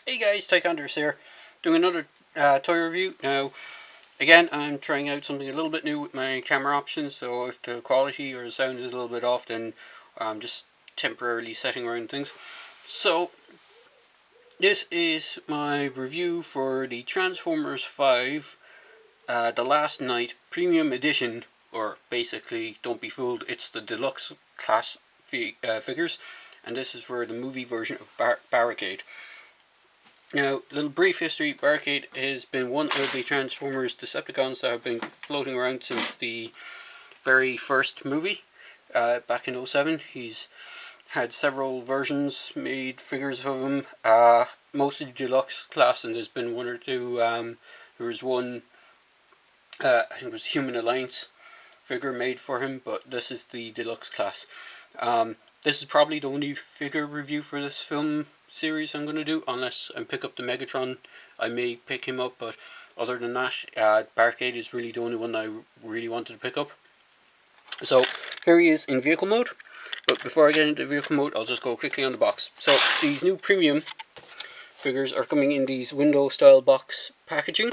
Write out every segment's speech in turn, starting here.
Hey guys, Taekwondo here, doing another toy review. Now, again, I'm trying out something a little bit new with my camera options, so if the quality or the sound is a little bit off, then I'm just temporarily setting around things. So, this is my review for the Transformers 5, The Last Night Premium Edition, or basically, don't be fooled, it's the deluxe class figures, and this is for the movie version of Barricade. Now, little brief history, Barricade has been one of the Transformers Decepticons that have been floating around since the very first movie, back in '07. He's had several versions, made figures of him, mostly deluxe class, and there's been one or two, there was one, I think it was Human Alliance figure made for him, but this is the deluxe class. This is probably the only figure review for this film series I'm going to do, unless I pick up the Megatron. I may pick him up, but other than that, Barricade is really the only one I really wanted to pick up. So here he is in vehicle mode, but before I get into vehicle mode, I'll just go quickly on the box. So these new premium figures are coming in these window style box packaging.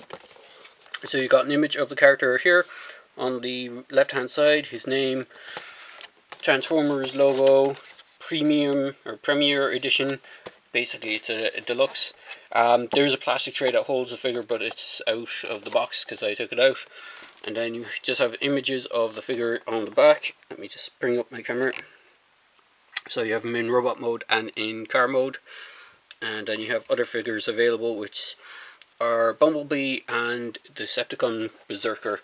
So you got an image of the character here on the left hand side, his name, Transformers logo, premium or premier edition. Basically it's a deluxe. There's a plastic tray that holds the figure, but it's out of the box because I took it out. And then you just have images of the figure on the back. Let me just bring up my camera. So you have him in robot mode and in car mode. And then you have other figures available, which are Bumblebee and Decepticon Berserker.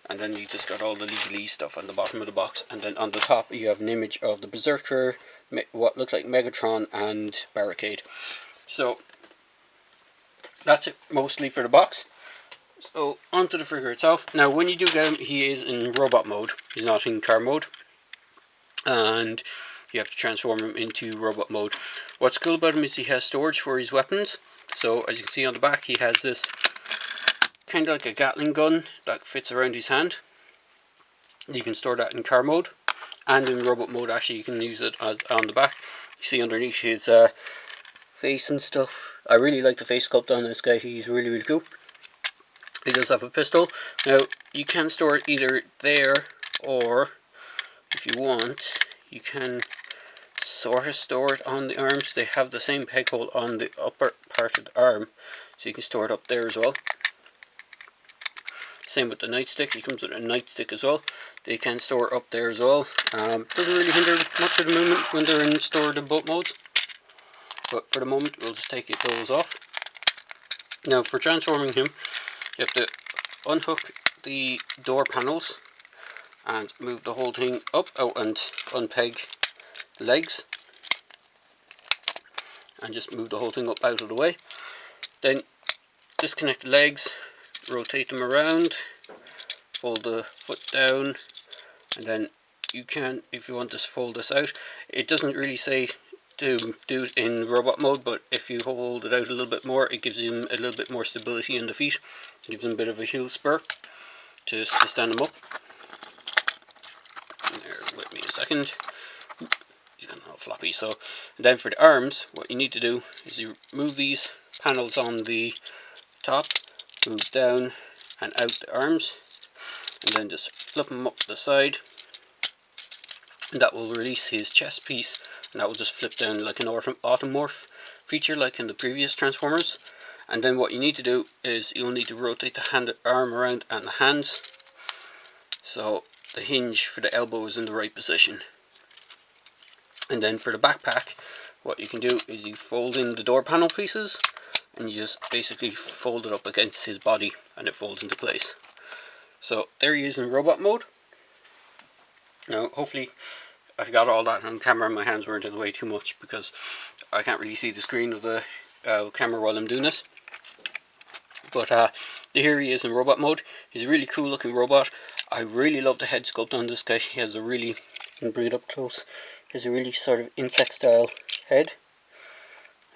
And then you just got all the legalese stuff on the bottom of the box, and then on the top you have an image of the Berserker, what looks like Megatron, and Barricade. So that's it mostly for the box. So onto the figure itself. Now when you do get him, he is in robot mode, he's not in car mode, and you have to transform him into robot mode. What's cool about him is he has storage for his weapons. So as you can see on the back, he has this kind of like a Gatling gun that fits around his hand. You can store that in car mode, and in robot mode actually you can use it on the back. You see underneath his face and stuff. I really like the face sculpt on this guy, he's really cool. He does have a pistol. Now you can store it either there, or if you want you can sort of store it on the arms. They have the same peg hole on the upper part of the arm, so you can store it up there as well. Same with the nightstick, it comes with a nightstick as well. They can store up there as well. Doesn't really hinder much of the movement when they're stored in both modes. But for the moment, we'll just take those off. Now for transforming him, you have to unhook the door panels and move the whole thing up. Oh, and unpeg the legs. And just move the whole thing up out of the way. Then disconnect the legs, rotate them around, fold the foot down, and then you can, if you want to fold this out, it doesn't really say to do it in robot mode, but if you hold it out a little bit more, it gives him a little bit more stability in the feet. It gives him a bit of a heel spur to stand him up. There, wait me a second. He's getting all floppy. So, and then for the arms, what you need to do is you move these panels on the top, move down and out the arms, and then just flip them up the side, and that will release his chest piece, and that will just flip down like an automorph feature like in the previous Transformers. And then what you need to do is you'll need to rotate the arm around and the hands, so the hinge for the elbow is in the right position. And then for the backpack, what you can do is you fold in the door panel pieces, and you just basically fold it up against his body and it folds into place. So there he is in robot mode. Now hopefully I got all that on camera and my hands weren't in the way too much, because I can't really see the screen of the camera while I'm doing this. But here he is in robot mode. He's a really cool looking robot. I really love the head sculpt on this guy. He has a really, you can bring it up close, he has a really sort of insect style head.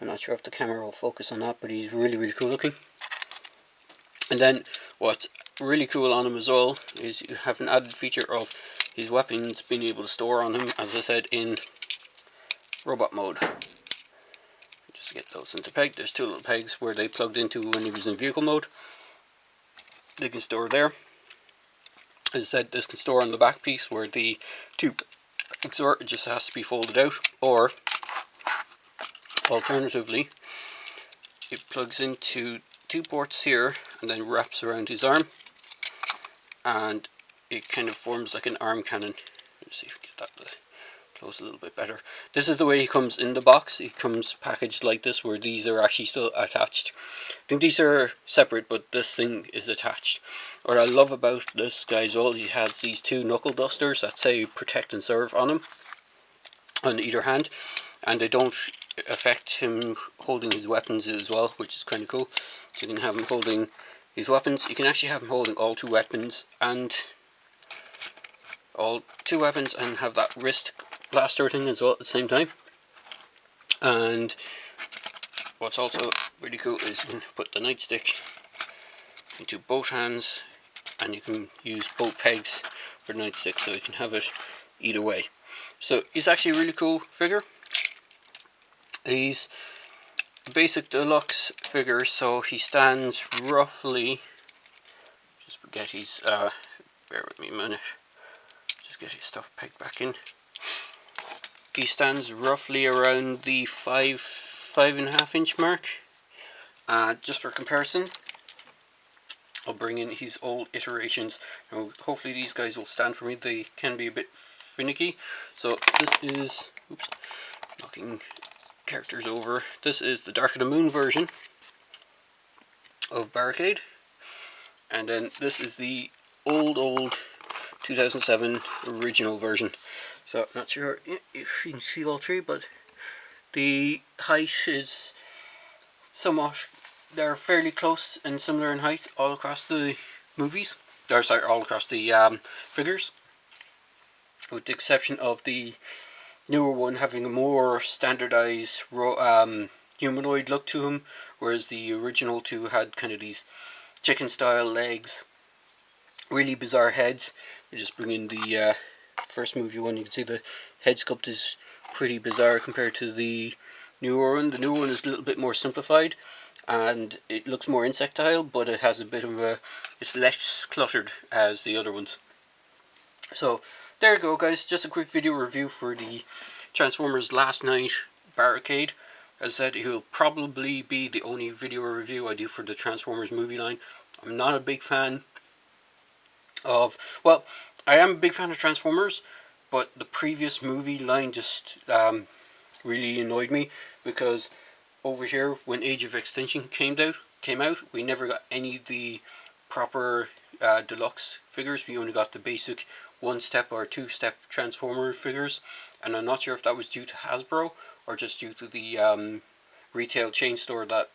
I'm not sure if the camera will focus on that, but he's really cool looking. And then what's really cool on him as well is you have an added feature of his weapons being able to store on him, as I said, in robot mode. Just get those into peg. There's two little pegs where they plugged into when he was in vehicle mode. They can store there. As I said, this can store on the back piece where the two pegs are. It just has to be folded out, or alternatively it plugs into two ports here and then wraps around his arm, and it kind of forms like an arm cannon. Let's see if we get that close a little bit better. This is the way he comes in the box. He comes packaged like this, where these are actually still attached. I think these are separate, but this thing is attached. What I love about this guy as well, he has these two knuckle dusters that say protect and serve on him, on either hand, and they don't affect him holding his weapons as well, which is kind of cool. So you can have him holding his weapons. You can actually have him holding all two weapons and have that wrist blaster thing as well at the same time. And what's also really cool is you can put the nightstick into both hands, and you can use both pegs for the nightstick, so you can have it either way. So he's actually a really cool figure. He's a basic deluxe figure, so he stands roughly, just get his, bear with me a minute, just get his stuff pegged back in. He stands roughly around the 5.5 inch mark. Just for comparison, I'll bring in his old iterations. Now, hopefully these guys will stand for me. They can be a bit finicky. So this is, oops, knocking characters over. This is the Dark of the Moon version of Barricade, and then this is the old 2007 original version. So I'm not sure if you can see all three, but the height is somewhat, they're fairly close and similar in height all across the movies, or sorry, all across the figures, with the exception of the newer one having a more standardized humanoid look to him, whereas the original two had kind of these chicken style legs, really bizarre heads. We just bring in the first movie one. You can see the head sculpt is pretty bizarre compared to the newer one. The newer one is a little bit more simplified and it looks more insectile, but it has a bit of a, it's less cluttered as the other ones. So there you go, guys, just a quick video review for the Transformers Last Night Barricade. As I said, it will probably be the only video review I do for the Transformers movie line. I'm not a big fan of, well, I am a big fan of Transformers, but the previous movie line just really annoyed me, because over here when Age of Extinction came out, we never got any of the proper deluxe figures. We only got the basic one-step or two-step Transformer figures, and I'm not sure if that was due to Hasbro or just due to the retail chain store that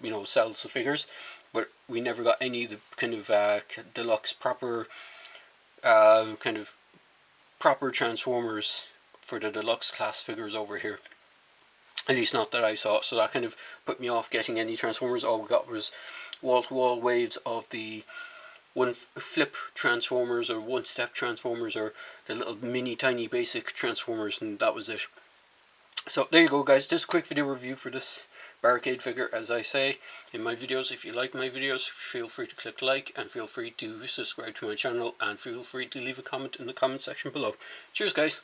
you know, sells the figures. But we never got any of the kind of deluxe proper kind of proper Transformers for the deluxe class figures over here. At least not that I saw, so that kind of put me off getting any Transformers. All we got was wall-to-wall waves of the one flip Transformers or one-step Transformers or the little mini tiny basic Transformers, and that was it. So there you go, guys, just a quick video review for this Barricade figure. As I say in my videos, if you like my videos, feel free to click like, and feel free to subscribe to my channel, and feel free to leave a comment in the comment section below. Cheers, guys.